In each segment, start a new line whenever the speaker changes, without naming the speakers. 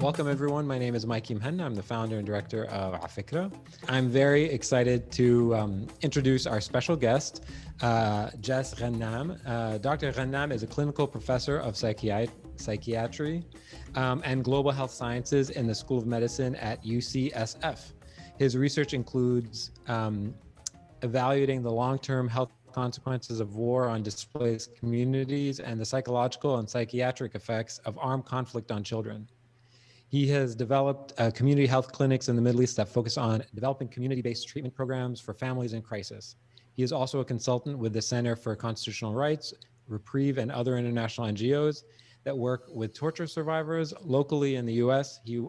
Welcome everyone. My name is Mikey Mhenna. I'm the founder and director of afikra. I'm very excited to introduce our special guest, Jess Ghannam. Dr. Ghannam is a clinical professor of psychiatry and global health sciences in the School of Medicine at UCSF. His research includes evaluating the long-term health consequences of war on displaced communities and the psychological and psychiatric effects of armed conflict on children. He has developed community health clinics in the Middle East that focus on developing community-based treatment programs for families in crisis. He is also a consultant with the Center for Constitutional Rights, Reprieve, and other international NGOs that work with torture survivors locally in the US. He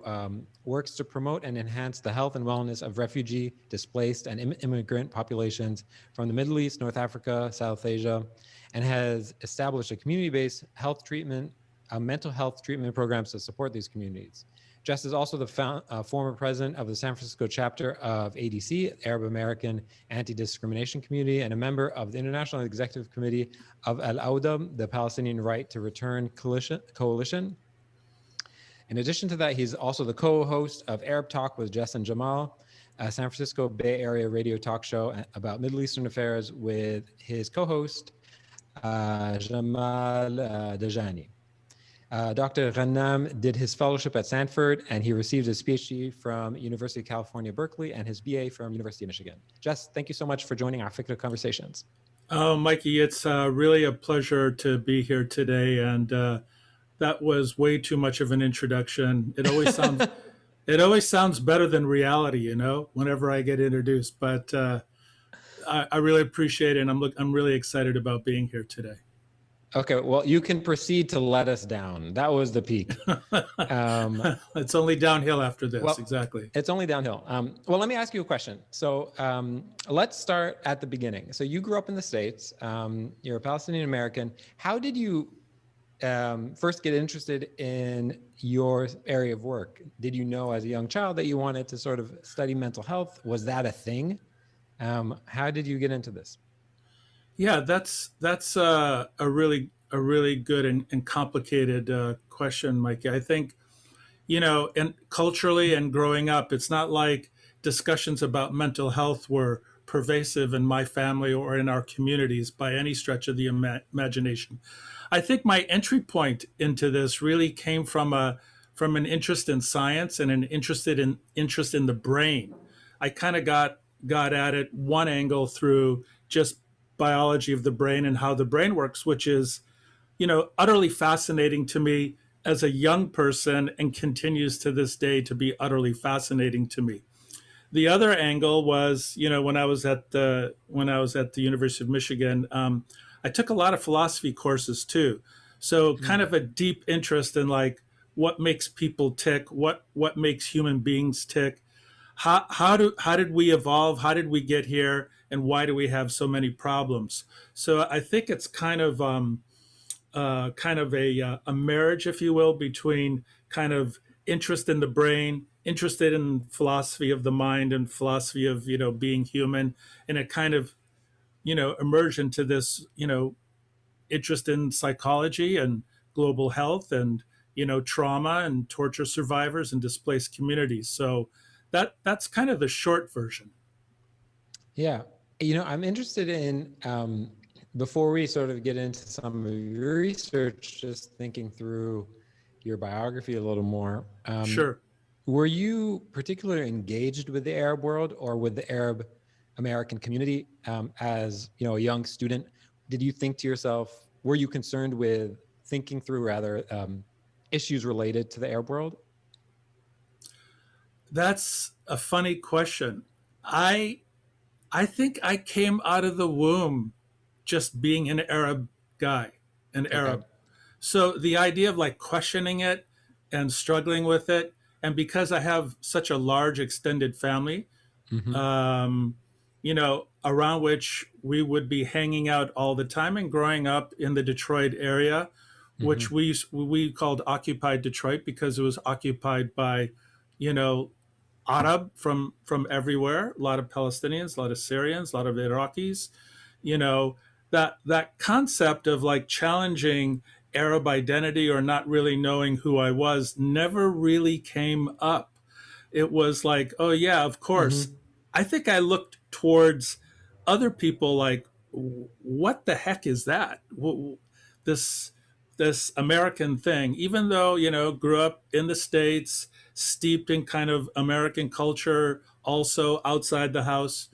works to promote and enhance the health and wellness of refugee, displaced, and immigrant populations from the Middle East, North Africa, South Asia, and has established a community-based health treatment, mental health treatment programs to support these communities. Jess is also the former president of the San Francisco chapter of ADC, Arab American Anti-Discrimination Community, and a member of the International Executive Committee of Al-Awda, the Palestinian Right to Return Coalition. In addition to that, he's also the co-host of Arab Talk with Jess and Jamal, a San Francisco Bay Area radio talk show about Middle Eastern affairs with his co-host, Jamal Dajani. Dr. Ghannam did his fellowship at Stanford, and he received his PhD from University of California, Berkeley, and his BA from University of Michigan. Jess, thank you so much for joining our afikra Conversations.
Oh, Mikey, it's really a pleasure to be here today, and that was way too much of an introduction. It always sounds better than reality, you know, whenever I get introduced. But I really appreciate it, and I'm really excited about being here today.
Okay, well, you can proceed to let us down. That was the peak.
It's only downhill after this,
well,
exactly.
It's only downhill. Well, let me ask you a question. So let's start at the beginning. So you grew up in the States. You're a Palestinian American. How did you first get interested in your area of work? Did you know as a young child that you wanted to sort of study mental health? Was that a thing? How did you get into this?
Yeah, that's a really good and complicated question, Mikey. I think, you know, and culturally and growing up, it's not like discussions about mental health were pervasive in my family or in our communities by any stretch of the imagination. I think my entry point into this really came from an interest in science and an interest in the brain. I kind of got at it one angle through just biology of the brain and how the brain works, which is, you know, utterly fascinating to me as a young person and continues to this day to be utterly fascinating to me. The other angle was, you know, when I was at the University of Michigan, I took a lot of philosophy courses too. So kind of a deep interest in like what makes people tick, what makes human beings tick. How did we evolve? How did we get here? And why do we have so many problems? So I think it's kind of a marriage, if you will, between kind of interest in the brain, interested in philosophy of the mind and philosophy of, you know, being human, and it kind of, you know, emerged into this, you know, interest in psychology and global health and, you know, trauma and torture survivors and displaced communities. So that's kind of the short version.
Yeah. You know, I'm interested in, before we sort of get into some of your research, just thinking through your biography a little more.
Sure.
Were you particularly engaged with the Arab world or with the Arab American community as, you know, a young student? Did you think to yourself, were you concerned with thinking through rather issues related to the Arab world?
That's a funny question. I think I came out of the womb just being an Arab guy, an Arab. So the idea of like questioning it and struggling with it, and because I have such a large extended family, you know, around which we would be hanging out all the time and growing up in the Detroit area, which we called occupied Detroit because it was occupied by, you know, Arab from everywhere, a lot of Palestinians, a lot of Syrians, a lot of Iraqis, you know, that concept of like challenging Arab identity or not really knowing who I was never really came up. It was like, oh yeah, of course.
Hmm.
I think I looked towards other people like, what the heck is that? This this American thing, even though, grew up in the States, steeped in kind of American culture, also outside the house.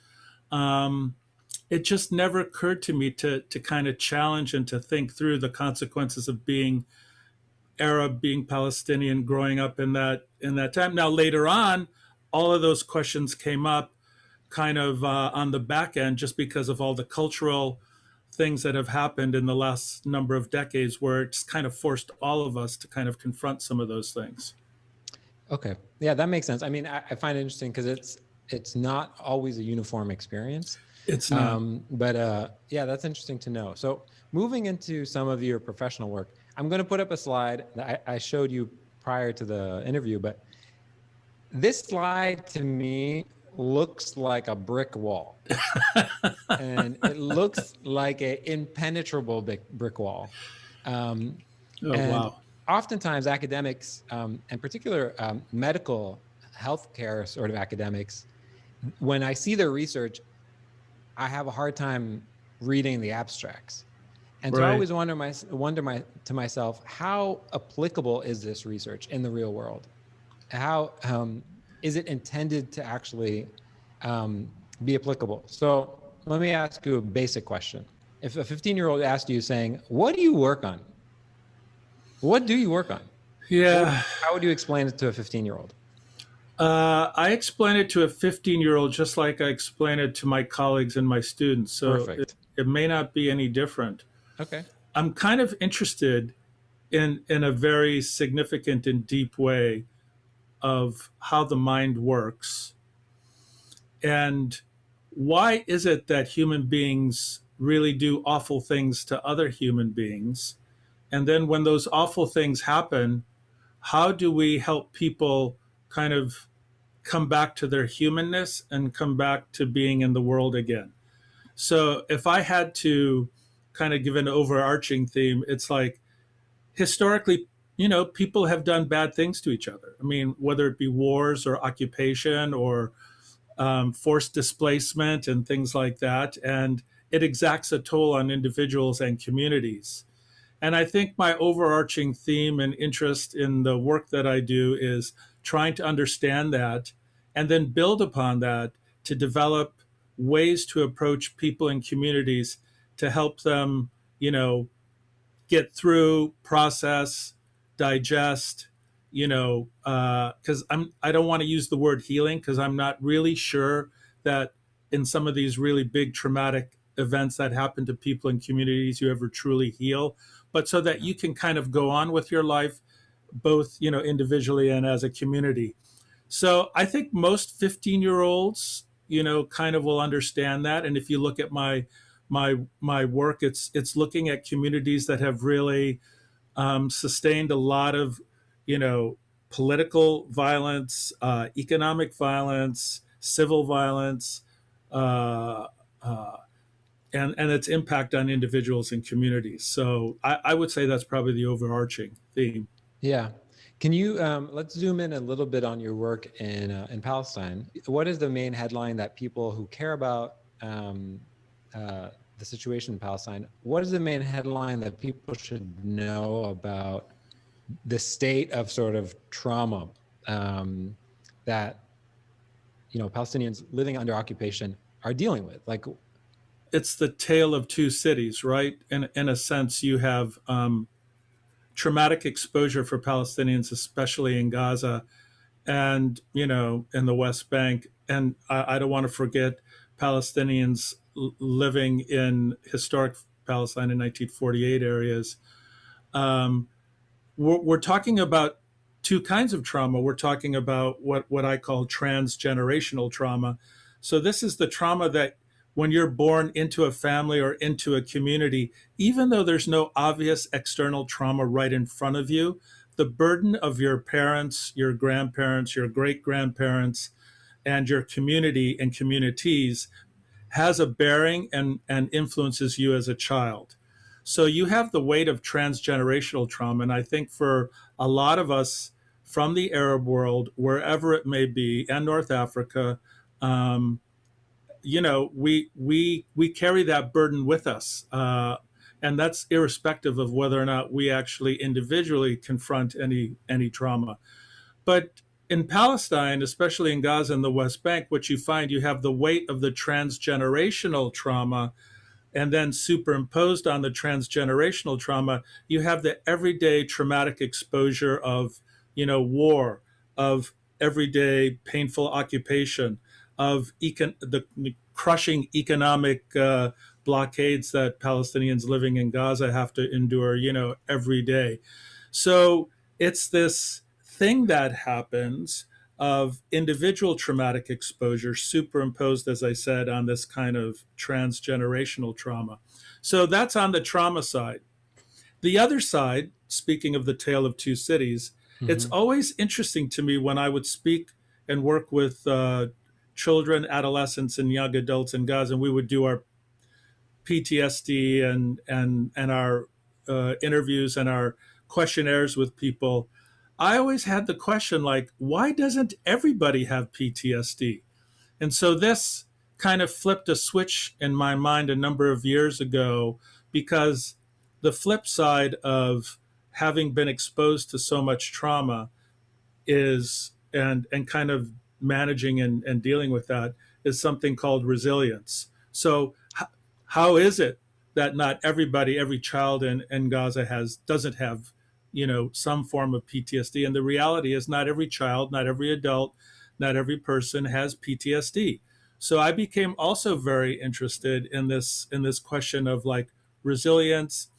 Um, it just never occurred to me to kind of challenge and to think through the consequences of being Arab, being Palestinian, growing up in that time. Now later on, all of those questions came up kind of on the back end, just because of all the cultural things that have happened in the last number of decades, where it's kind of forced all of us to kind of confront some of those things.
Okay. Yeah, that makes sense. I mean, I find it interesting because it's not always a uniform experience.
It's not.
But yeah, that's interesting to know. So moving into some of your professional work, I'm going to put up a slide that I showed you prior to the interview, but this slide to me looks like a brick wall. And it looks like an impenetrable brick wall. Um,
Oh,
and
wow.
oftentimes academics, in particular medical healthcare sort of academics, when I see their research, I have a hard time reading the abstracts. And so I
Right.
always wonder to myself, how applicable is this research in the real world? How is it intended to actually be applicable? So let me ask you a basic question. If a 15-year-old asked you saying, what do you work on? What do you work on?
Yeah.
How would you explain it to a 15-year-old?
I explain it to a 15-year-old just like I explain it to my colleagues and my students. So
Perfect.
it may not be any different.
Okay.
I'm kind of interested in a very significant and deep way of how the mind works. And why is it that human beings really do awful things to other human beings? And then when those awful things happen, how do we help people kind of come back to their humanness and come back to being in the world again? So if I had to kind of give an overarching theme, it's like historically, people have done bad things to each other. I mean, whether it be wars or occupation or forced displacement and things like that. And it exacts a toll on individuals and communities. And I think my overarching theme and interest in the work that I do is trying to understand that and then build upon that to develop ways to approach people and communities to help them, get through, process, digest, because I don't want to use the word healing because I'm not really sure that in some of these really big traumatic events that happen to people in communities you ever truly heal, but so that you can kind of go on with your life, both individually and as a community. So I think most 15-year-olds, kind of will understand that. And if you look at my work, it's looking at communities that have really sustained a lot of, political violence, economic violence, civil violence, uh, uh, and its impact on individuals and communities. So I would say that's probably the overarching theme.
Yeah. Can you let's zoom in a little bit on your work in Palestine. What is the main headline that people who care about the situation in Palestine? What is the main headline that people should know about the state of sort of trauma that Palestinians living under occupation are dealing with? Like,
It's the tale of two cities, right? In a sense, you have traumatic exposure for Palestinians, especially in Gaza and in the West Bank. And I don't want to forget Palestinians living in historic Palestine in 1948 areas. Um, we're talking about two kinds of trauma. We're talking about what I call transgenerational trauma. So this is the trauma that when you're born into a family or into a community, even though there's no obvious external trauma right in front of you, the burden of your parents, your grandparents, your great grandparents, and your community and communities has a bearing and influences you as a child. So you have the weight of transgenerational trauma. And I think for a lot of us from the Arab world, wherever it may be, and North Africa, um, we carry that burden with us, and that's irrespective of whether or not we actually individually confront any trauma. But in Palestine, especially in Gaza and the West Bank, what you find, you have the weight of the transgenerational trauma, and then superimposed on the transgenerational trauma, you have the everyday traumatic exposure of, war, of everyday painful occupation, of the crushing economic blockades that Palestinians living in Gaza have to endure, every day. So it's this thing that happens of individual traumatic exposure superimposed, as I said, on this kind of transgenerational trauma. So that's on the trauma side. The other side, speaking of the tale of two cities, it's always interesting to me when I would speak and work with children, adolescents, and young adults in Gaza, and we would do our PTSD and our interviews and our questionnaires with people. I always had the question, like, why doesn't everybody have PTSD? And so this kind of flipped a switch in my mind a number of years ago, because the flip side of having been exposed to so much trauma is, and kind of managing and dealing with that, is something called resilience. So how is it that not everybody, every child in Gaza doesn't have, some form of PTSD? And the reality is not every child, not every adult, not every person has PTSD. So I became also very interested in this question of like resilience,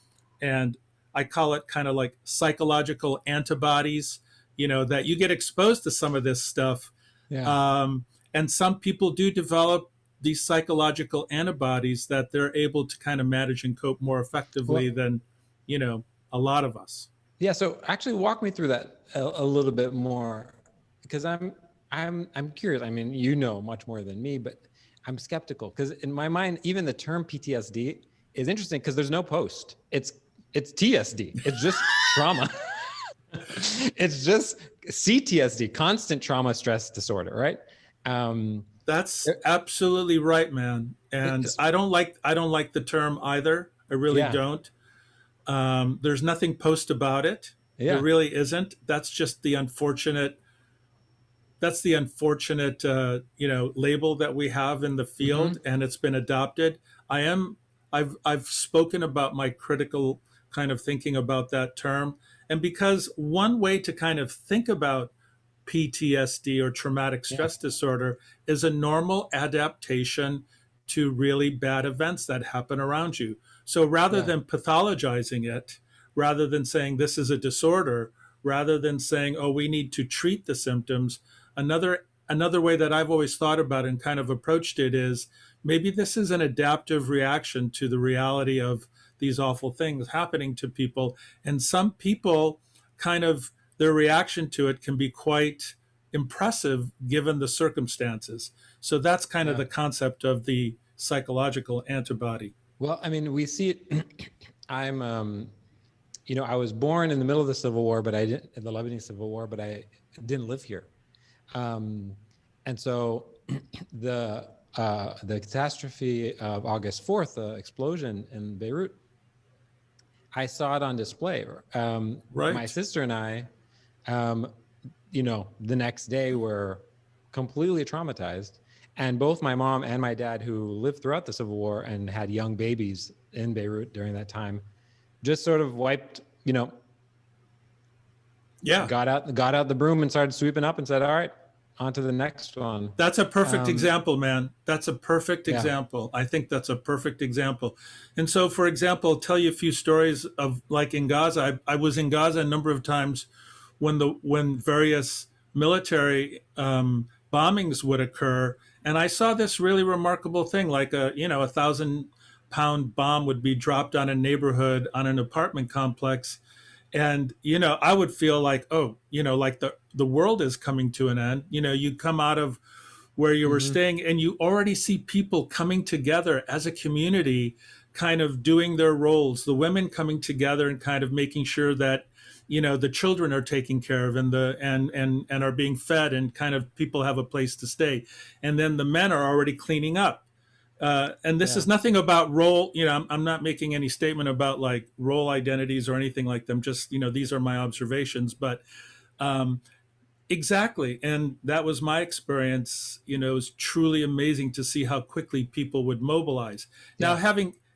and I call it kind of like psychological antibodies, that you get exposed to some of this stuff.
Yeah.
And some people do develop these psychological antibodies that they're able to kind of manage and cope more effectively than, a lot of us.
Yeah. So actually walk me through that a little bit more, because I'm curious. I mean, much more than me, but I'm skeptical, because in my mind, even the term PTSD is interesting because there's no post. It's TSD. It's just trauma. It's just CTSD, constant trauma stress disorder, right?
That's absolutely right, man. And I don't like the term either. I really don't. There's nothing post about it. Yeah. There really isn't. That's just the unfortunate. That's the unfortunate, label that we have in the field, and it's been adopted. I've spoken about my critical kind of thinking about that term, and because one way to kind of think about PTSD or traumatic stress disorder is a normal adaptation to really bad events that happen around you. So rather than pathologizing it, rather than saying this is a disorder, rather than saying, oh, we need to treat the symptoms, another way that I've always thought about and kind of approached it is maybe this is an adaptive reaction to the reality of these awful things happening to people. And some people kind of, their reaction to it can be quite impressive given the circumstances. So that's kind of the concept of the psychological antibody.
Well, I mean, we see it. I was born in the middle of the Civil War, but the Lebanese Civil War, but I didn't live here. And so the catastrophe of August 4th, the explosion in Beirut, I saw it on display.
Right.
My sister and I, the next day were completely traumatized. And both my mom and my dad, who lived throughout the Civil War and had young babies in Beirut during that time, just sort of wiped, got out the broom and started sweeping up and said, all right, on to the next one.
That's a perfect example, man. That's a perfect example. I think that's a perfect example. And so, for example, I'll tell you a few stories of, like, in Gaza. I was in Gaza a number of times when various military bombings would occur, and I saw this really remarkable thing, like a 1,000-pound bomb would be dropped on a neighborhood, on an apartment complex. And, I would feel like, like the world is coming to an end. You come out of where you were staying and you already see people coming together as a community, kind of doing their roles, the women coming together and kind of making sure that, the children are taken care of, and and are being fed, and kind of people have a place to stay. And then the men are already cleaning up. And this
Yeah.
is nothing about role, I'm not making any statement about like role identities or anything like them. Just, these are my observations, but um, exactly. And that was my experience. It was truly amazing to see how quickly people would mobilize.
Yeah.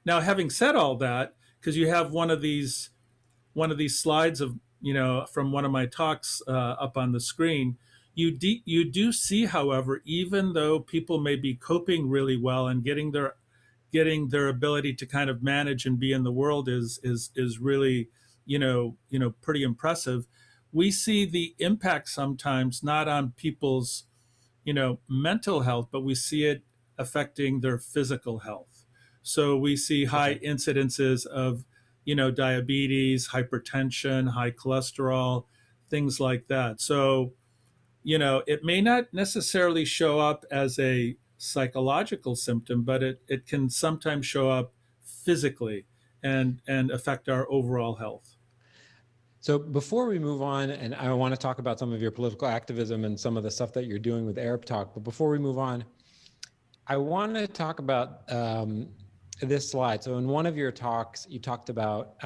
Now having said all that, because you have one of these slides of, from one of my talks up on the screen, you do see, however, even though people may be coping really well and getting their ability to kind of manage and be in the world is really, pretty impressive. We see the impact sometimes not on people's, mental health, but we see it affecting their physical health. So we see high
Okay.
incidences of, diabetes, hypertension, high cholesterol, things like that. So, it may not necessarily show up as a psychological symptom, but it can sometimes show up physically and affect our overall health.
So before we move on, and I want to talk about some of your political activism and some of the stuff that you're doing with Arab Talk, but before we move on, I want to talk about this slide. So in one of your talks, you talked about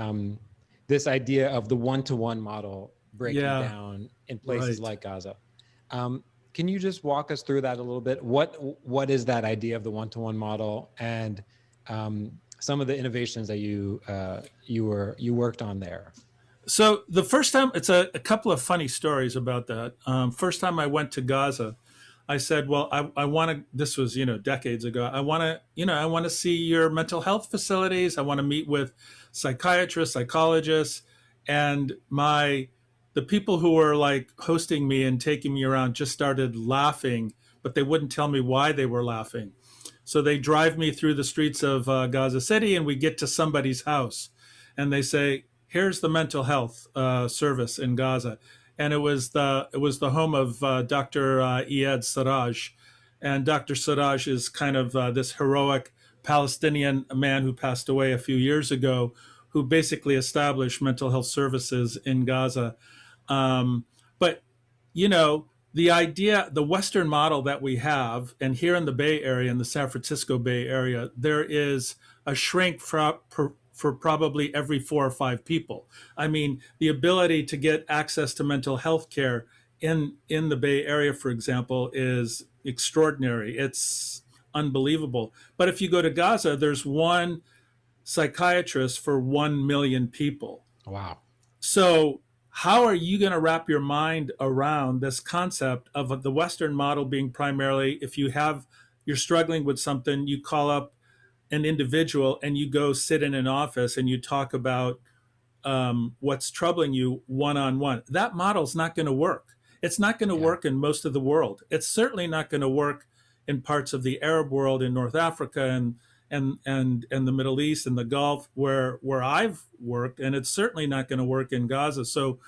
this idea of the one-to-one model breaking
Yeah,
down in places
right.
like Gaza. Can you just walk us through that a little bit? What is that idea of the one-to-one model, and some of the innovations that you worked on there?
So the first time, it's a couple of funny stories about that. First time I went to Gaza, I said, well, I want to, this was, decades ago. I want to see your mental health facilities. I want to meet with psychiatrists, psychologists, and the people who were like hosting me and taking me around just started laughing, but they wouldn't tell me why they were laughing. So they drive me through the streets of Gaza City, and we get to somebody's house, and they say, "Here's the mental health service in Gaza," and it was the home of Dr. Iyad Siraj, and Dr. Siraj is kind of this heroic Palestinian man who passed away a few years ago, who basically established mental health services in Gaza. But the idea, the Western model that we have, and here in the Bay Area, in the San Francisco Bay Area, there is a shrink for probably every 4 or 5 people. I mean, the ability to get access to mental health care in the Bay Area, for example, is extraordinary. It's unbelievable. But if you go to Gaza, there's one psychiatrist for 1 million people.
Wow.
So, how are you going to wrap your mind around this concept of the Western model being primarily, if you're struggling with something, you call up an individual and you go sit in an office and you talk about what's troubling you one on one? That model's not going to work. It's not going to
Yeah.
work in most of the world. It's certainly not going to work in parts of the Arab world, in North Africa, and the Middle East and the Gulf, where I've worked, and it's certainly not going to work in Gaza. So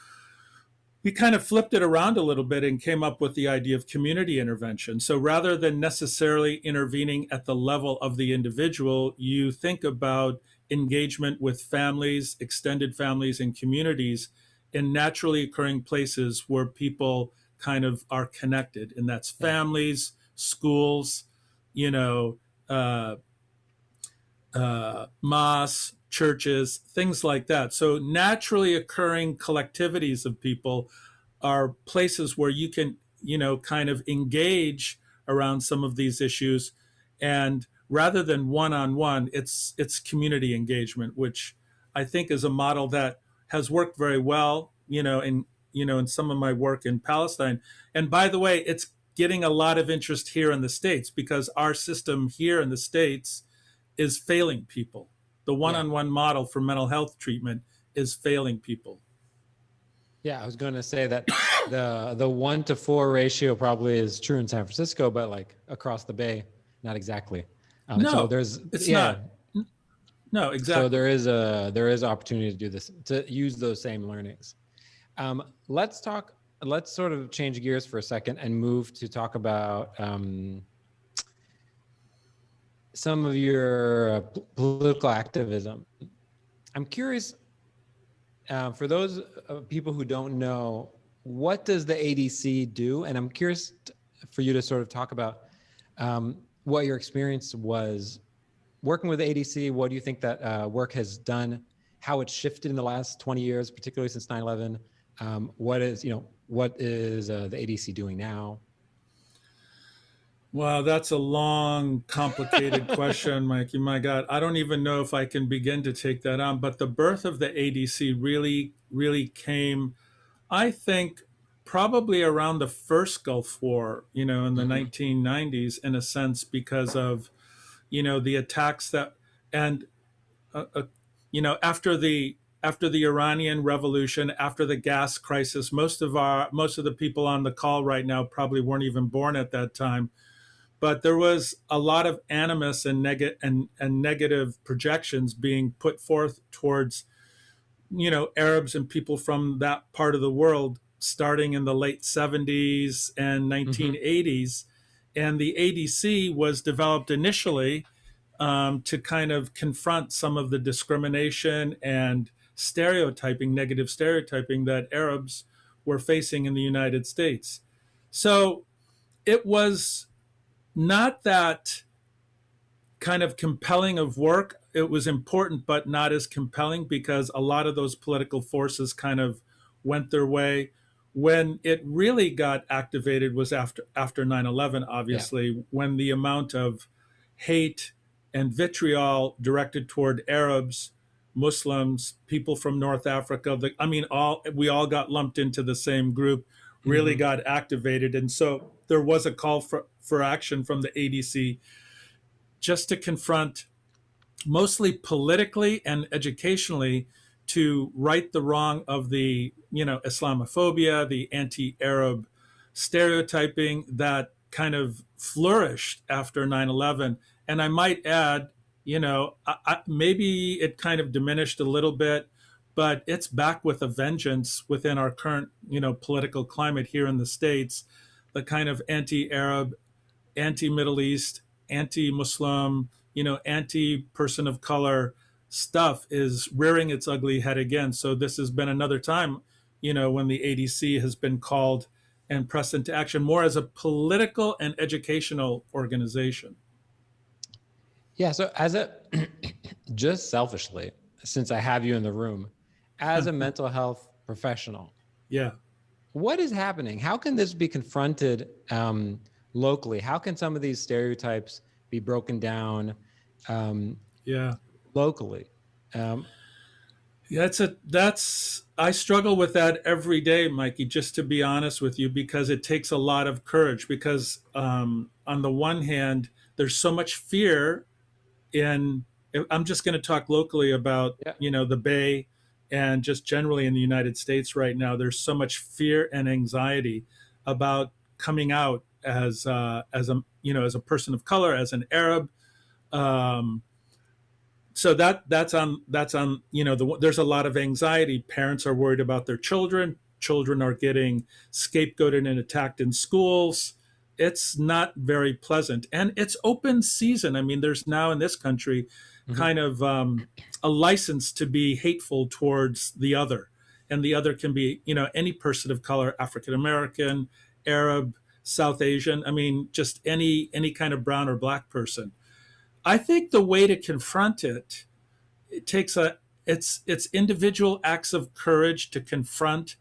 we kind of flipped it around a little bit and came up with the idea of community intervention. So rather than necessarily intervening at the level of the individual, you think about engagement with families, extended families, and communities in naturally occurring places where people kind of are connected, and that's
Yeah.
families, schools, you know, uh, mosques, churches, things like that. So naturally occurring collectivities of people are places where you can, kind of engage around some of these issues. And rather than one-on-one, it's community engagement, which I think is a model that has worked very well, in some of my work in Palestine. And by the way, it's getting a lot of interest here in the States because our system here in the States is failing people. The
Yeah.
one-on-one model for mental health treatment is failing people.
Yeah, I was going to say that the 1-to-4 ratio probably is true in San Francisco, but like across the Bay, not exactly. So
No,
there's
it's
yeah,
not. No,
so
exactly.
there is opportunity to do this, to use those same learnings. Let's sort of change gears for a second and move to talk about some of your political activism. I'm curious, for those people who don't know, what does the ADC do? And I'm curious for you to sort of talk about what your experience was working with the ADC. What do you think that work has done? How it's shifted in the last 20 years, particularly since 9/11? What is the ADC doing now?
Wow, that's a long, complicated question, Mikey. My God, I don't even know if I can begin to take that on. But the birth of the ADC really, really came, I think, probably around the first Gulf War, in the 1990s, in a sense, because of, the attacks and, after the Iranian Revolution, after the gas crisis, most of the people on the call right now probably weren't even born at that time. But there was a lot of animus and negative projections being put forth towards, Arabs and people from that part of the world, starting in the late 70s and 1980s. And the ADC was developed initially to kind of confront some of the discrimination and negative stereotyping that Arabs were facing in the United States. So it was not that kind of compelling of work. It was important, but not as compelling, because a lot of those political forces kind of went their way. When it really got activated was after 9/11, obviously, when the amount of hate and vitriol directed toward Arabs, Muslims, people from North Africa, we all got lumped into the same group, really got activated. And so there was a call for action from the ADC just to confront, mostly politically and educationally, to right the wrong of the Islamophobia, the anti-Arab stereotyping that kind of flourished after 9/11. And I might add, maybe it kind of diminished a little bit, but it's back with a vengeance within our current political climate here in the States. The kind of anti-Arab, anti-Middle East, anti-Muslim, anti-person of color stuff is rearing its ugly head again. So this has been another time, when the ADC has been called and pressed into action more as a political and educational organization.
Yeah. So just selfishly, since I have you in the room, as a mental health professional,
yeah,
what is happening? How can this be confronted locally? How can some of these stereotypes be broken down locally?
I struggle with that every day, Mikey, just to be honest with you, because it takes a lot of courage, because on the one hand, there's so much fear I'm just going to talk locally about, the Bay, and just generally in the United States right now. There's so much fear and anxiety about coming out as a person of color, as an Arab. So that's on there's a lot of anxiety. Parents are worried about their children. Children are getting scapegoated and attacked in schools. It's not very pleasant, and it's open season. I mean, there's now in this country kind of a license to be hateful towards the other, and the other can be any person of color, African American, Arab, South Asian. I mean, just any kind of brown or black person. I think the way to confront it takes it's individual acts of courage to confront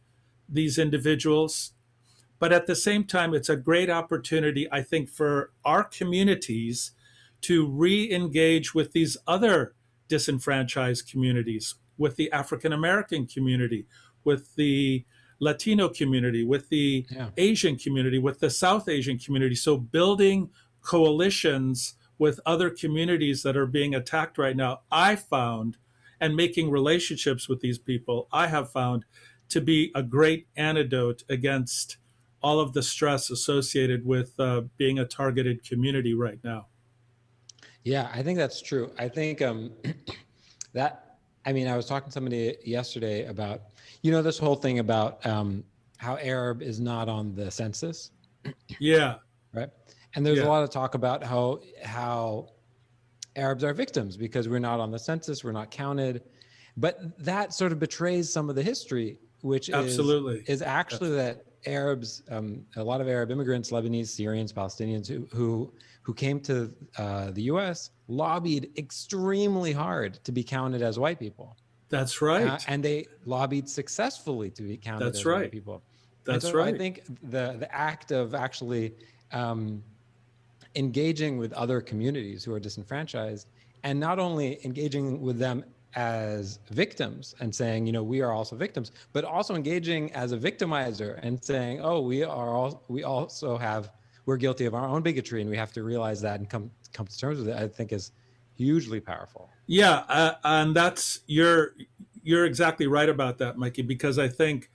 these individuals. But at the same time, it's a great opportunity, I think, for our communities to re-engage with these other disenfranchised communities, with the African American community, with the Latino community, with the Asian community, with the South Asian community. So building coalitions with other communities that are being attacked right now, I found, and making relationships with these people, I have found to be a great antidote against all of the stress associated with being a targeted community right now.
Yeah, I think that's true. I think I was talking to somebody yesterday about, this whole thing about how Arab is not on the census.
Yeah.
Right. And there's a lot of talk about how Arabs are victims because we're not on the census, we're not counted. But that sort of betrays some of the history, which
Absolutely.
is actually that Arabs, a lot of Arab immigrants, Lebanese, Syrians, Palestinians, who came to the U.S. lobbied extremely hard to be counted as white people.
That's right.
And they lobbied successfully to be counted
That's
as
right.
white people. And
That's
so I
right.
think the act of actually engaging with other communities who are disenfranchised, and not only engaging with them as victims and saying, you know, we are also victims, but also engaging as a victimizer and saying, oh, we're guilty of our own bigotry, and we have to realize that and come to terms with it, I think is hugely powerful.
Yeah, and that's you're exactly right about that, Mikey, because I think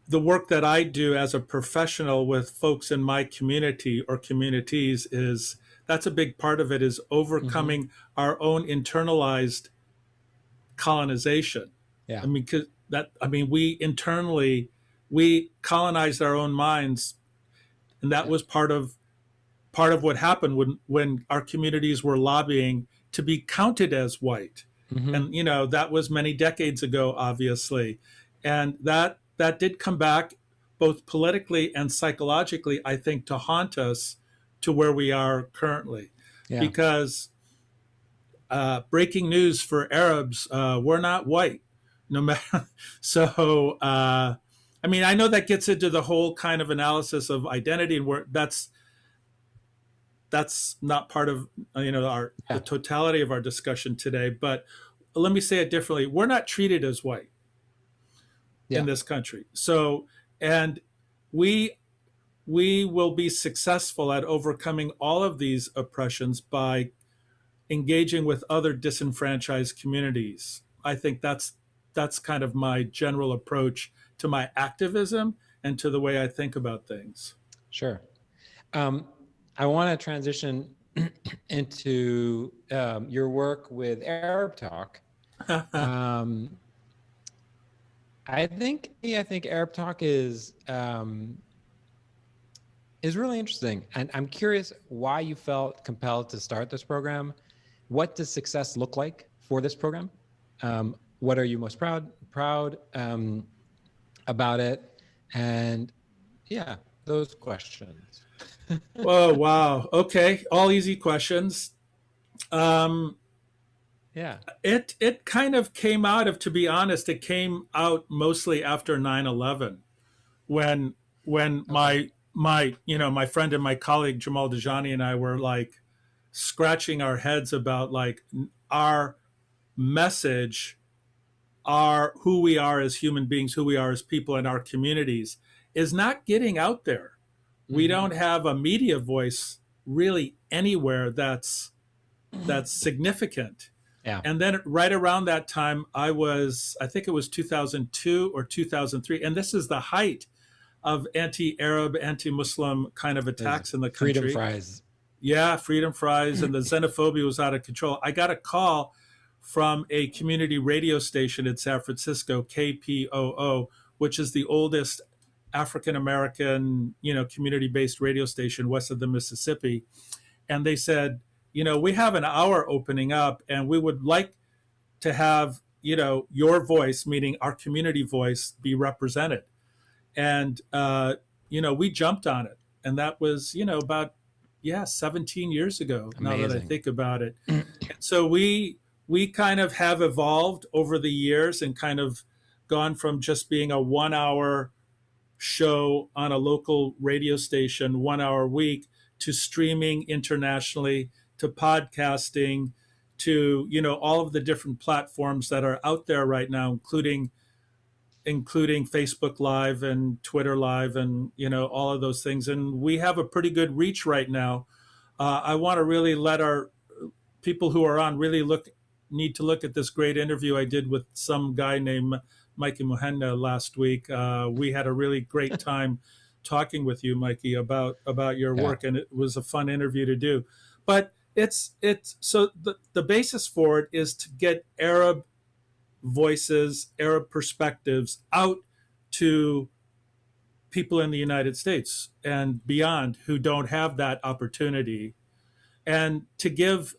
the work that I do as a professional with folks in my community or communities is that's a big part of it, is overcoming our own internalized colonization.
Yeah.
I mean, we colonized our own minds, and that was part of what happened when our communities were lobbying to be counted as white. And you know, that was many decades ago, obviously, and that did come back both politically and psychologically, I think, to haunt us to where we are currently.
Yeah.
Because breaking news for Arabs, we're not white, no matter. So, I mean, I know that gets into the whole kind of analysis of identity, and where that's not part of the totality of our discussion today. But let me say it differently: we're not treated as white in this country. So, and we will be successful at overcoming all of these oppressions by engaging with other disenfranchised communities. I think that's kind of my general approach to my activism and to the way I think about things.
Sure. I want to transition into your work with Arab Talk. I think Arab Talk is really interesting, and I'm curious why you felt compelled to start this program. What does success look like for this program? What are you most proud about it? And yeah, those questions.
Oh, wow. Okay. All easy questions.
Yeah.
It kind of came out of, to be honest, it came out mostly after 9/11, when my friend and my colleague Jamal Dajani and I were like scratching our heads about like our message, our who we are as human beings, who we are as people in our communities is not getting out there. We don't have a media voice really anywhere that's significant.
Yeah.
And then right around that time, I think it was 2002 or 2003, and this is the height of anti-Arab, anti-Muslim kind of attacks in the country.
Freedom fries.
Yeah, freedom fries, and the xenophobia was out of control. I got a call from a community radio station in San Francisco, KPOO, which is the oldest African-American, community-based radio station west of the Mississippi. And they said, we have an hour opening up, and we would like to have, your voice, meaning our community voice, be represented. And, we jumped on it. And that was, about, 17 years ago.
Amazing.
Now that I think about it. So we kind of have evolved over the years and kind of gone from just being a 1 hour show on a local radio station, 1 hour a week, to streaming internationally, to podcasting, to all of the different platforms that are out there right now, including Facebook Live and Twitter Live and all of those things. And we have a pretty good reach right now. I want to really let our people who are on really need to look at this great interview I did with some guy named Mikey Muhenna last week. We had a really great time talking with you, Mikey, about your work, and it was a fun interview to do. But it's so the basis for it is to get Arab voices, Arab perspectives out to people in the United States and beyond who don't have that opportunity, and to give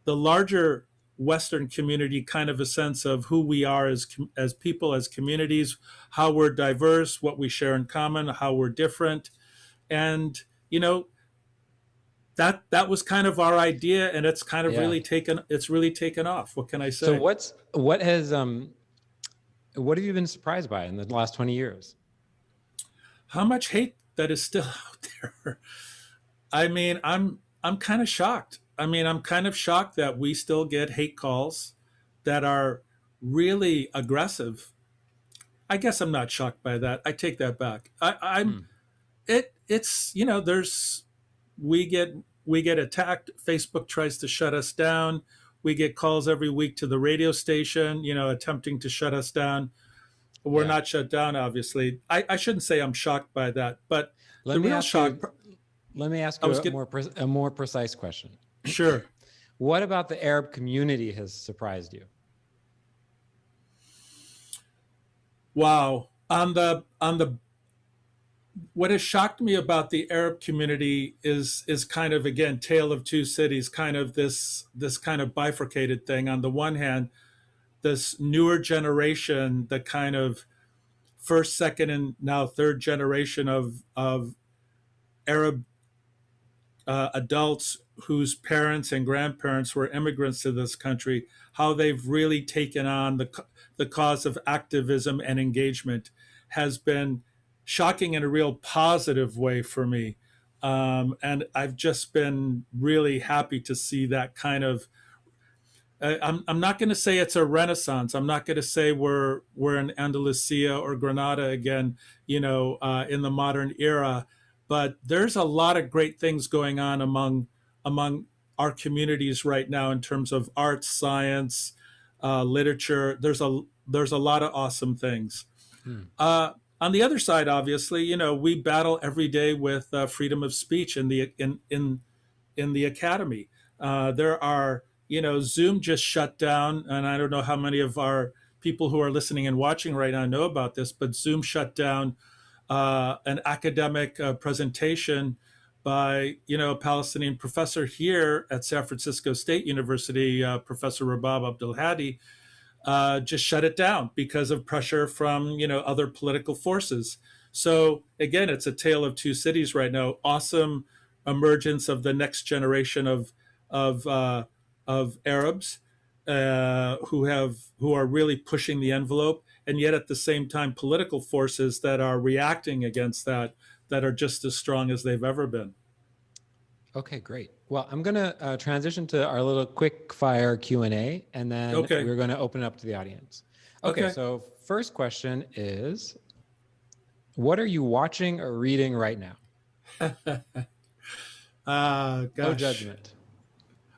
the larger Western community kind of a sense of who we are as people, as communities, how we're diverse, what we share in common, how we're different. And, you know, that was kind of our idea, and it's kind of
Yeah.
really taken off. What can I
So
say?
what have you been surprised by in the last 20 years?
How much hate that is still out there. I mean, I'm kind of shocked. I mean, I'm kind of shocked that we still get hate calls that are really aggressive. I guess I'm not shocked by that. I take that back. I'm
Hmm.
it's you know, there's we get we get attacked. Facebook tries to shut us down. We get calls every week to the radio station, you know, attempting to shut us down. We're
Yeah.
not shut down, obviously. I shouldn't say I'm shocked by that, but
Let
the
me
real
ask you
shock.
let me ask
I
you
was getting
a more precise question.
sure.
What about the Arab community has surprised you?
Wow. On the what has shocked me about the Arab community is kind of, again, tale of two cities, kind of this kind of bifurcated thing. On the one hand, this newer generation, the kind of first, second, and now third generation of Arab adults whose parents and grandparents were immigrants to this country, how they've really taken on the cause of activism and engagement has been shocking in a real positive way for me. And I've just been really happy to see that kind of. I'm not going to say it's a renaissance. I'm not going to say we're in Andalusia or Granada again, you know, in the modern era. But there's a lot of great things going on among our communities right now in terms of arts, science, literature. There's a lot of awesome things.
Hmm.
On the other side, obviously, you know, we battle every day with freedom of speech in the academy. There are, you know, Zoom just shut down, and I don't know how many of our people who are listening and watching right now know about this, but Zoom shut down an academic presentation by, you know, a Palestinian professor here at San Francisco State University, Professor Rabab Abdulhadi, just shut it down because of pressure from, you know, other political forces. So again, it's a tale of two cities right now. Awesome emergence of the next generation of of Arabs who are really pushing the envelope, and yet at the same time, political forces that are reacting against that are just as strong as they've ever been.
Okay, great. Well, I'm going to transition to our little quick fire Q&A, and then
Okay.
we're going to open it up to the audience. Okay,
Okay.
so first question is, what are you watching or reading right now? No
Gosh.
judgment.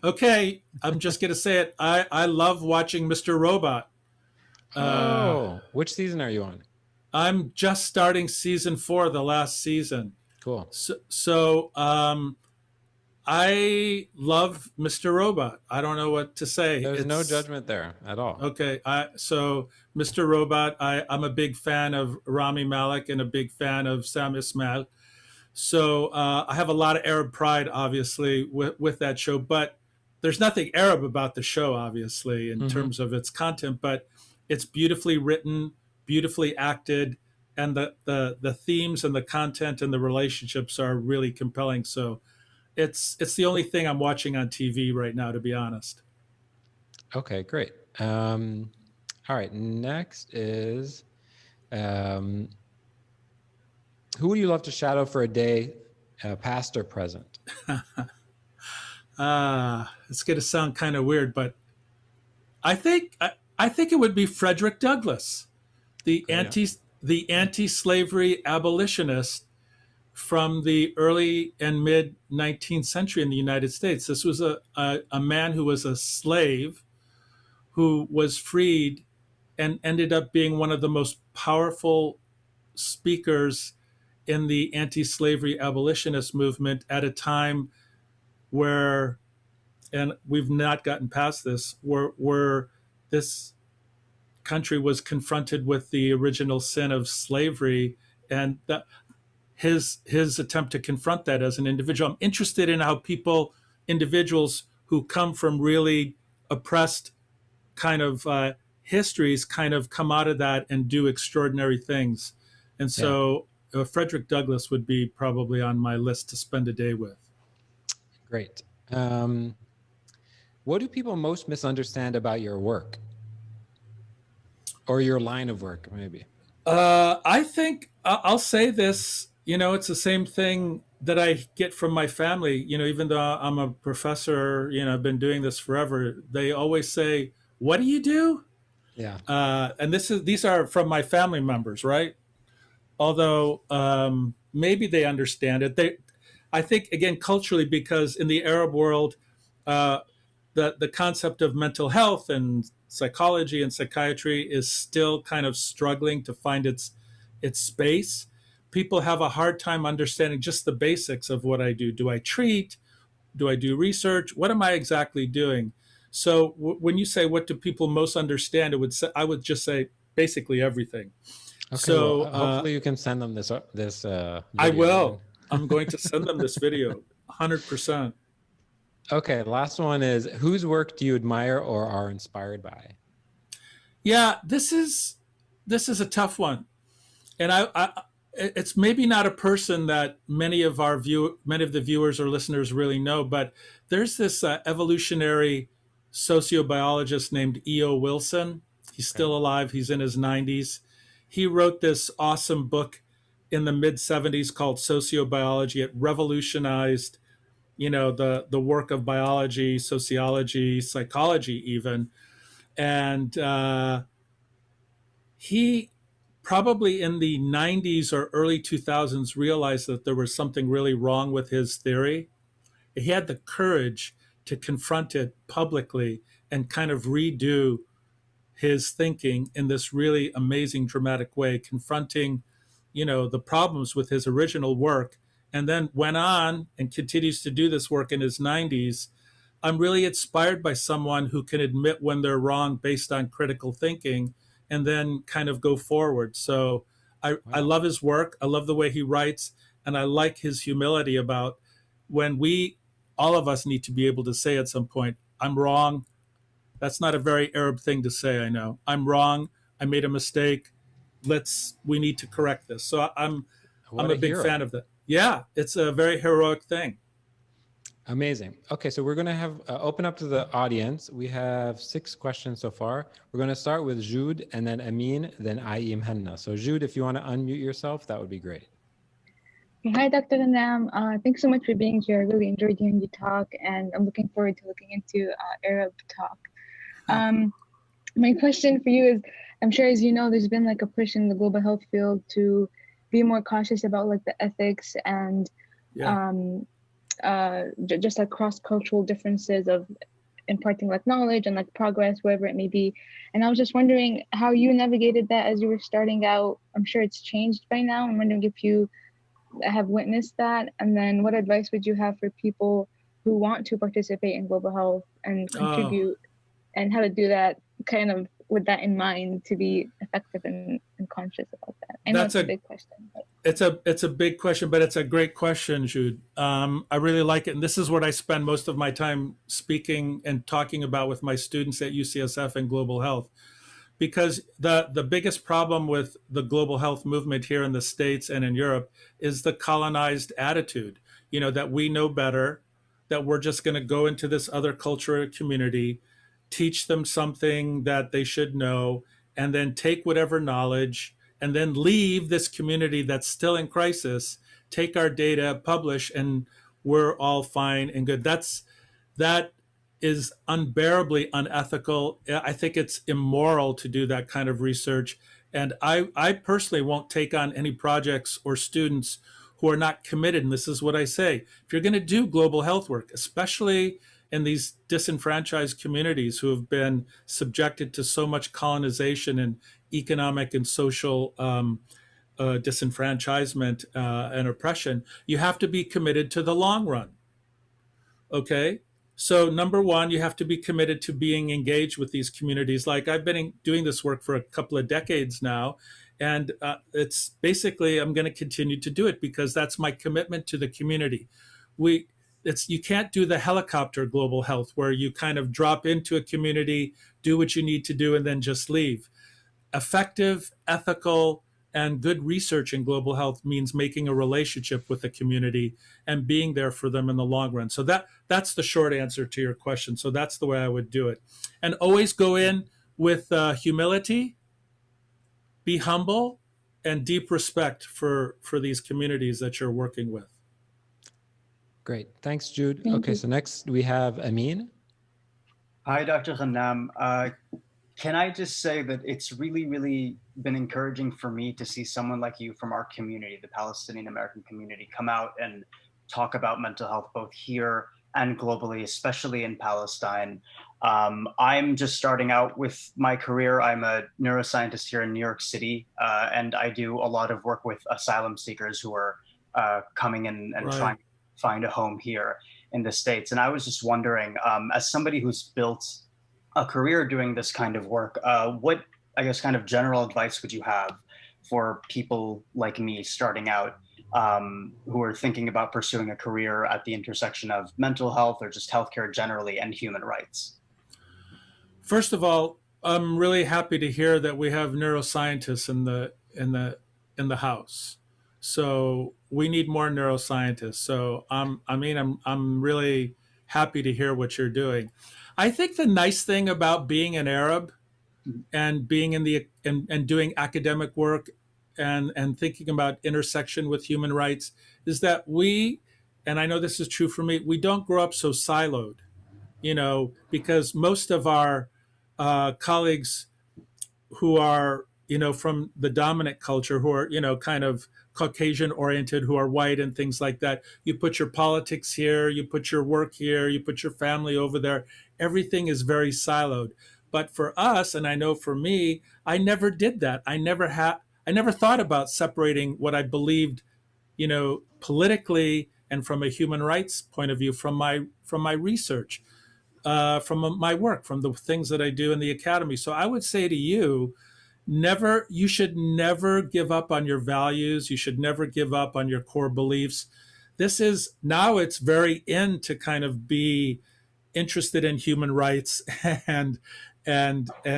Okay, I'm just gonna say it. I love watching Mr. Robot.
Which season are you on?
I'm just starting season 4, the last season.
Cool.
So I love Mr. Robot. I don't know what to say.
There's no judgment there at all.
Okay. So Mr. Robot, I'm a big fan of Rami Malek and a big fan of Sam Ismail. So I have a lot of Arab pride, obviously, with that show. But there's nothing Arab about the show, obviously, in terms of its content. But it's beautifully written, beautifully acted, and the themes and the content and the relationships are really compelling. So it's the only thing I'm watching on TV right now, to be honest.
Okay, great. All right, next is, who would you love to shadow for a day, past or present?
It's going to sound kind of weird, but I think it would be Frederick Douglass, the
Yeah.
anti-slavery abolitionist from the early and mid 19th century in the United States. This was a man who was a slave who was freed and ended up being one of the most powerful speakers in the anti-slavery abolitionist movement at a time where, and we've not gotten past this, where this country was confronted with the original sin of slavery, and his attempt to confront that as an individual. I'm interested in how individuals who come from really oppressed kind of histories kind of come out of that and do extraordinary things. And
Yeah,
so Frederick Douglass would be probably on my list to spend a day with.
great. Um, what do people most misunderstand about your work or your line of work, maybe?
I think I'll say this, it's the same thing that I get from my family. Even though I'm a professor, I've been doing this forever. They always say, "What do you do?"
Yeah.
And these are from my family members, right? Although maybe they understand it. I think again culturally, because in the Arab world, uh, the concept of mental health and psychology and psychiatry is still kind of struggling to find its space. People have a hard time understanding just the basics of what I do. Do I treat? Do I do research? What am I exactly doing? So when you say what do people most understand, I would just say basically everything.
Okay. Well,
So
hopefully you can send them this
I
video.
will. I'm going to send them this video, 100%.
Okay. Last one is, whose work do you admire or are inspired by?
Yeah, this is a tough one, and it's maybe not a person that many of the viewers or listeners really know, but there's this evolutionary sociobiologist named E.O. Wilson. He's
Okay.
still alive. He's in his 90s. He wrote this awesome book in the mid 70s called Sociobiology. It revolutionized, the work of biology, sociology, psychology, even. And he probably in the 90s or early 2000s realized that there was something really wrong with his theory. He had the courage to confront it publicly and kind of redo his thinking in this really amazing, dramatic way, confronting, the problems with his original work, and then went on and continues to do this work in his 90s. I'm really inspired by someone who can admit when they're wrong based on critical thinking and then kind of go forward. So I
Wow.
love his work. I love the way he writes. And I like his humility about when all of us need to be able to say at some point, I'm wrong. That's not a very Arab thing to say, I know. I'm wrong. I made a mistake. We need to correct this. So I'm
What a
a big
hero.
fan of that. Yeah, it's a very heroic thing.
Amazing. Okay, so we're going to have open up to the audience. We have 6 questions so far. We're going to start with Jude and then Amin, then Aim Henna. So Jude, if you want to unmute yourself, that would be great.
Hi, Dr. Ghannam. Thanks so much for being here. I really enjoyed hearing you talk, and I'm looking forward to looking into Arab talk. My question for you is, I'm sure as you know, there's been like a push in the global health field to be more cautious about like the ethics and
Yeah.
just like cross-cultural differences of imparting like knowledge and like progress, wherever it may be. And I was just wondering how you navigated that as you were starting out. I'm sure it's changed by now. I'm wondering if you have witnessed that, and then what advice would you have for people who want to participate in global health and contribute, and how to do that kind of with that in mind to be effective and conscious about that? I know it's a big question. But...
It's a big question, but it's a great question, Jude. I really like it, and this is what I spend most of my time speaking and talking about with my students at UCSF and global health. Because the biggest problem with the global health movement here in the States and in Europe is the colonized attitude, that we know better, that we're just going to go into this other cultural community, teach them something that they should know, and then take whatever knowledge and then leave this community that's still in crisis, take our data, publish, and we're all fine and good. That is unbearably unethical. I think it's immoral to do that kind of research. And I personally won't take on any projects or students who are not committed. And this is what I say. If you're going to do global health work, especially in these disenfranchised communities who have been subjected to so much colonization and economic and social disenfranchisement and oppression, you have to be committed to the long run. Okay? So number one, you have to be committed to being engaged with these communities. Like I've been doing this work for a couple of decades now, and it's basically I'm going to continue to do it because that's my commitment to the community. you can't do the helicopter global health where you kind of drop into a community, do what you need to do, and then just leave. Effective, ethical, and good research in global health means making a relationship with the community and being there for them in the long run. So that's the short answer to your question. So that's the way I would do it. And always go in with humility, be humble, and deep respect for these communities that you're working with.
Great. Thanks, Jude.
Thank
Okay,
you.
so next we have Amin.
Hi, Dr. Ghannam. Can I just say that it's really, really been encouraging for me to see someone like you from our community, the Palestinian American community, come out and talk about mental health both here and globally, especially in Palestine. I'm just starting out with my career. I'm a neuroscientist here in New York City, and I do a lot of work with asylum seekers who are coming in and
Right.
trying to find a home here in the States. And I was just wondering, as somebody who's built a career doing this kind of work, what, I guess, kind of general advice would you have for people like me starting out who are thinking about pursuing a career at the intersection of mental health or just healthcare generally and human rights?
First of all, I'm really happy to hear that we have neuroscientists in the house. So we need more neuroscientists. So I'm really happy to hear what you're doing. I think the nice thing about being an Arab and being in the and doing academic work and thinking about intersection with human rights is that we, and I know this is true for me, we don't grow up so siloed, because most of our colleagues who are, from the dominant culture, who are, kind of Caucasian oriented, who are white and things like that. You put your politics here, you put your work here, you put your family over there. Everything is very siloed. But for us, and I know for me, I never did that. I never thought about separating what I believed, politically and from a human rights point of view from my research, from my work, from the things that I do in the academy. So I would say to you, you should never give up on your values. You should never give up on your core beliefs. Now it's very in to kind of be interested in human rights and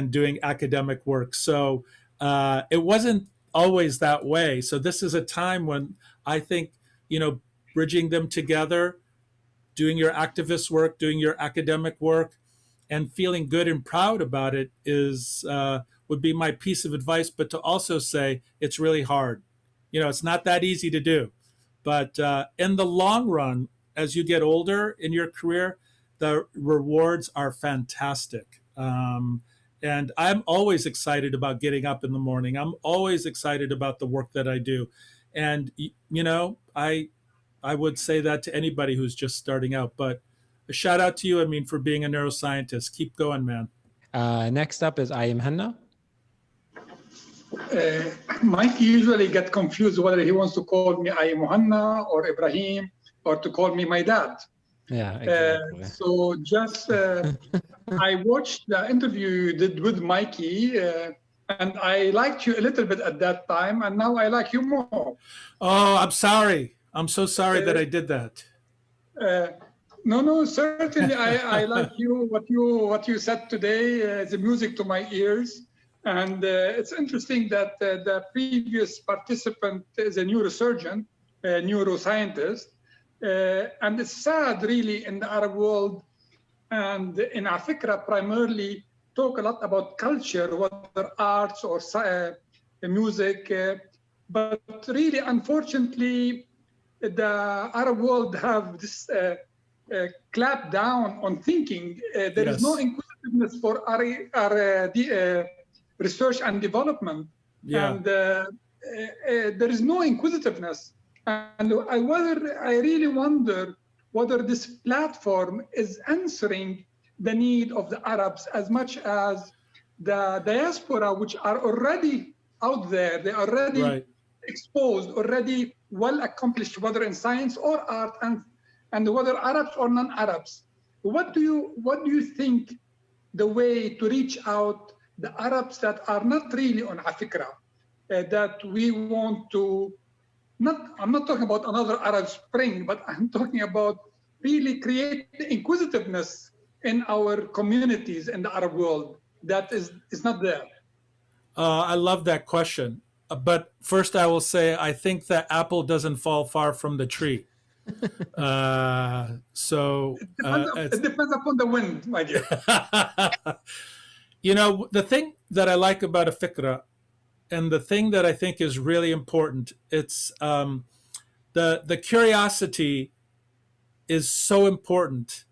doing academic work. So it wasn't always that way. So this is a time when I think, bridging them together, doing your activist work, doing your academic work, and feeling good and proud about it would be my piece of advice. But to also say it's really hard. It's not that easy to do. But in the long run, as you get older in your career, the rewards are fantastic. And I'm always excited about getting up in the morning. I'm always excited about the work that I do. And, I would say that to anybody who's just starting out. But a shout out to you, for being a neuroscientist. Keep going, man.
Next up is Ayim Henna.
Mike usually get confused whether he wants to call me Ayim Henna or Ibrahim or to call me my dad.
Yeah, exactly.
So just, I watched the interview you did with Mikey, and I liked you a little bit at that time, and now I like you more.
Oh, I'm sorry. I'm so sorry that I did that.
No, certainly I like what you said today, the music to my ears. And it's interesting that the previous participant is a neurosurgeon, a neuroscientist. And it's sad, really, in the Arab world and in afikra primarily talk a lot about culture, whether arts or music. But really, unfortunately, the Arab world have this clap down on thinking. There is no inquisitiveness for research and development.
Yeah.
And there is no inquisitiveness. And I really wonder whether this platform is answering the need of the Arabs as much as the diaspora, which are already out there. They are already exposed, already well accomplished, whether in science or art, and whether Arabs or non-Arabs. What do you think the way to reach out the Arabs that are not really on afikra, that we want to, I'm not talking about another Arab Spring, but I'm talking about really create the inquisitiveness in our communities in the Arab world that is not there?
I love that question. But first, I will say I think the apple doesn't fall far from the tree.
It depends upon the wind, my dear.
You know, the thing that I like about afikra, and the thing that I think is really important, it's the curiosity is so important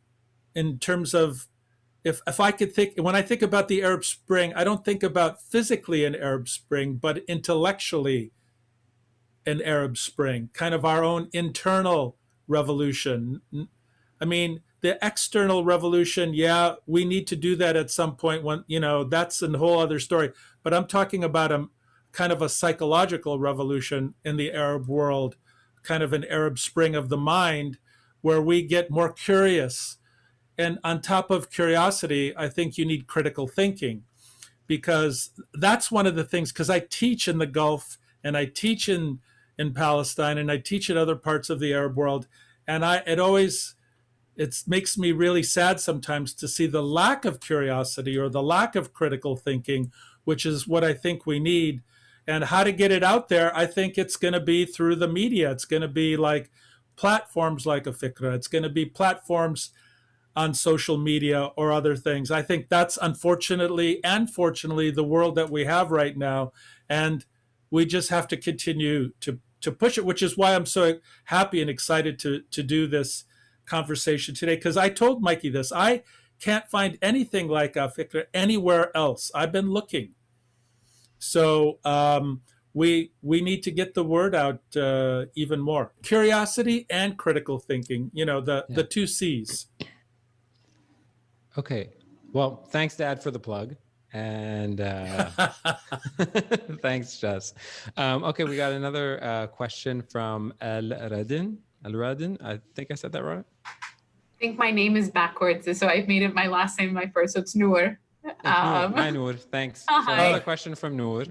in terms of if I could think, when I think about the Arab Spring, I don't think about physically an Arab Spring, but intellectually an Arab Spring, kind of our own internal revolution. I mean, the external revolution, yeah, we need to do that at some point when, you know, that's a whole other story. But I'm talking about a kind of a psychological revolution in the Arab world, kind of an Arab Spring of the mind, where we get more curious. And on top of curiosity, I think you need critical thinking, because that's one of the things, because I teach in the Gulf and I teach in Palestine and I teach in other parts of the Arab world. And it makes me really sad sometimes to see the lack of curiosity or the lack of critical thinking, which is what I think we need. And how to get it out there, I think it's going to be through the media. It's going to be like platforms like afikra. It's going to be platforms on social media or other things. I think that's unfortunately and fortunately the world that we have right now. And we just have to continue to push it, which is why I'm so happy and excited to do this conversation today. Because I told Mikey this, I can't find anything like afikra anywhere else. I've been looking. So we need to get the word out even more. Curiosity and critical thinking, you know, the two C's.
Okay. Well, thanks, Dad, for the plug. And thanks, Jess. Okay, we got another question from Al-Radin. Al-Radin, I think I said that right.
I think my name is backwards, so I've made it my last name my first, so it's Noor.
Hi, Noor. Thanks. So another question from Noor.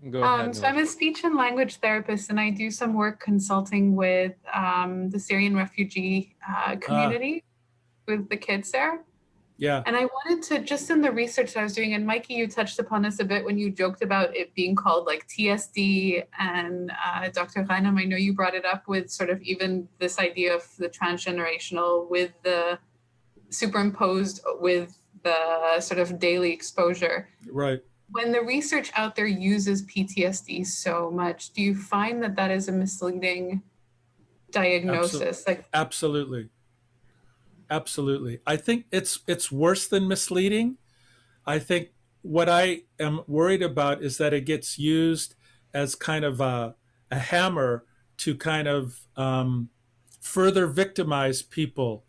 Go ahead,
So
Noor.
I'm a speech and language therapist, and I do some work consulting with the Syrian refugee community with the kids there.
Yeah.
And I wanted to, just in the research that I was doing, and Mikey, you touched upon this a bit when you joked about it being called like TSD, and Dr. Ghannam, I know you brought it up with sort of even this idea of the transgenerational with the superimposed with the sort of daily exposure.
Right.
When the research out there uses PTSD so much, do you find that that is a misleading diagnosis?
Absolutely. Absolutely. I think it's worse than misleading. I think what I am worried about is that it gets used as kind of a hammer to kind of further victimize people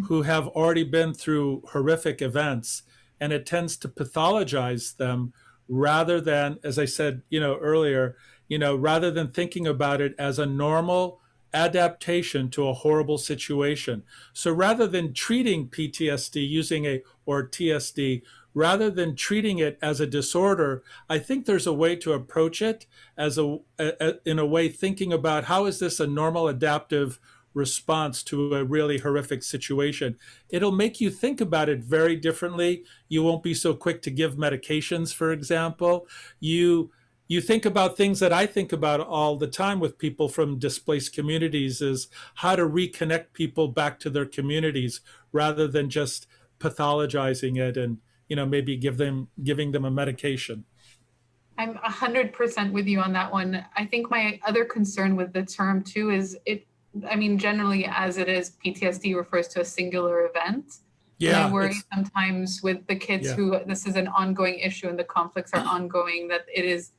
who have already been through horrific events, and it tends to pathologize them rather than, as I said, earlier, rather than thinking about it as a normal adaptation to a horrible situation. So rather than treating PTSD or TSD, rather than treating it as a disorder, I think there's a way to approach it in a way thinking about how is this a normal adaptive response to a really horrific situation. It'll make you think about it very differently. You won't be so quick to give medications, for example. You think about things that I think about all the time with people from displaced communities, is how to reconnect people back to their communities rather than just pathologizing it and, maybe giving them a medication.
I'm 100% with you on that one. I think my other concern with the term too is generally as it is, PTSD refers to a singular event.
Yeah,
and I worry sometimes with the kids who this is an ongoing issue and the conflicts are ongoing, that it's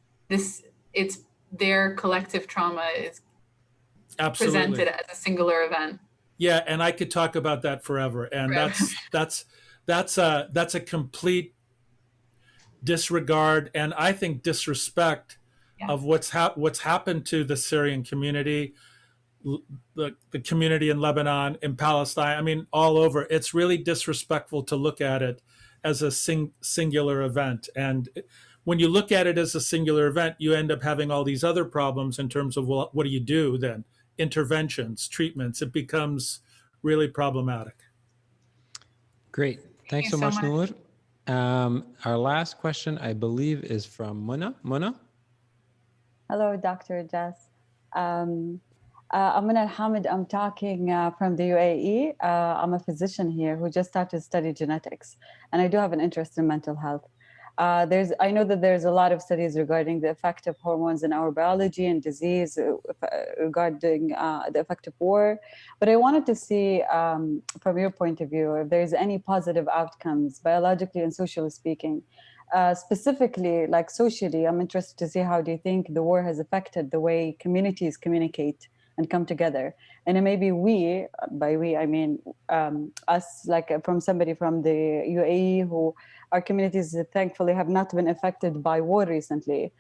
their collective trauma is presented as a singular event.
Yeah, and I could talk about that forever. And that's a complete disregard and I think disrespect of what's happened to the Syrian community, the community in Lebanon, in Palestine, all over. It's really disrespectful to look at it as a singular event. And when you look at it as a singular event, you end up having all these other problems in terms of, well, what do you do then? Interventions, treatments. It becomes really problematic.
Great. Thanks so much, Noor. Our last question, I believe, is from Mona. Mona?
Hello, Dr. Jess. I'm Mona Hamid. I'm talking from the UAE. I'm a physician here who just started to study genetics, and I do have an interest in mental health. I know that there's a lot of studies regarding the effect of hormones in our biology and disease, regarding the effect of war. But I wanted to see, from your point of view, if there's any positive outcomes, biologically and socially speaking. Specifically, like socially, I'm interested to see how do you think the war has affected the way communities communicate and come together. And then maybe we, by we, I mean us, like from somebody from the UAE, who our communities thankfully have not been affected by war recently.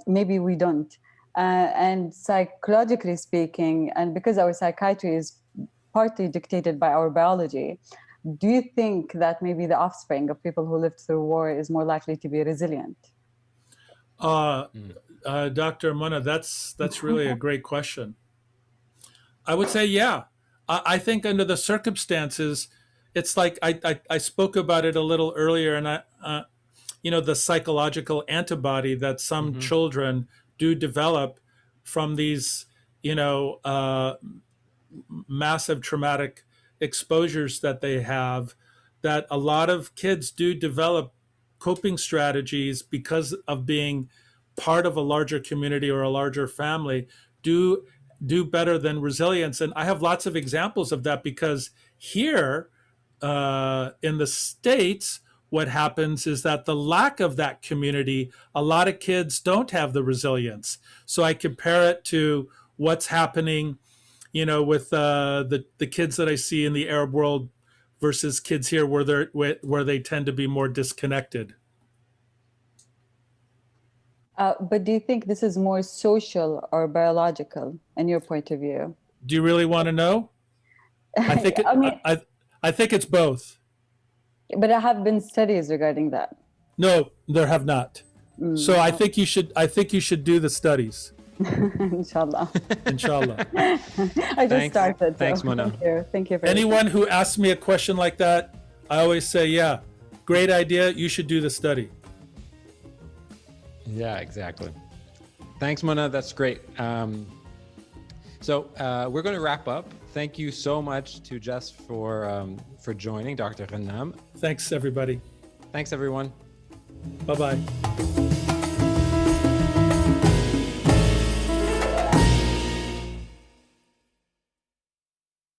Maybe we don't. And psychologically speaking, and because our psychiatry is partly dictated by our biology, do you think that maybe the offspring of people who lived through war is more likely to be resilient?
Dr. Mona, that's really a great question. I would say, yeah. I think under the circumstances, it's like I spoke about it a little earlier, and the psychological antibody that some children do develop from these, massive traumatic exposures that they have, that a lot of kids do develop coping strategies because of being part of a larger community or a larger family, do better than resilience. And I have lots of examples of that, because here in the States, what happens is that the lack of that community, a lot of kids don't have the resilience. So I compare it to what's happening, with the kids that I see in the Arab world versus kids here where they tend to be more disconnected.
But do you think this is more social or biological in your point of view?
Do you really want to know? I think I think it's both.
But there have been studies regarding that.
No, there have not. So I think you should do the studies.
Inshallah.
Inshallah.
I just started.
Thanks, Mona.
Thank you.
Anyone who asks me a question like that, I always say, yeah, great idea. You should do the study.
Yeah, exactly. Thanks, Mona. That's great. So we're going to wrap up. Thank you so much to Jess for joining, Dr. Ghannam.
Thanks, everybody.
Thanks, everyone.
Bye-bye.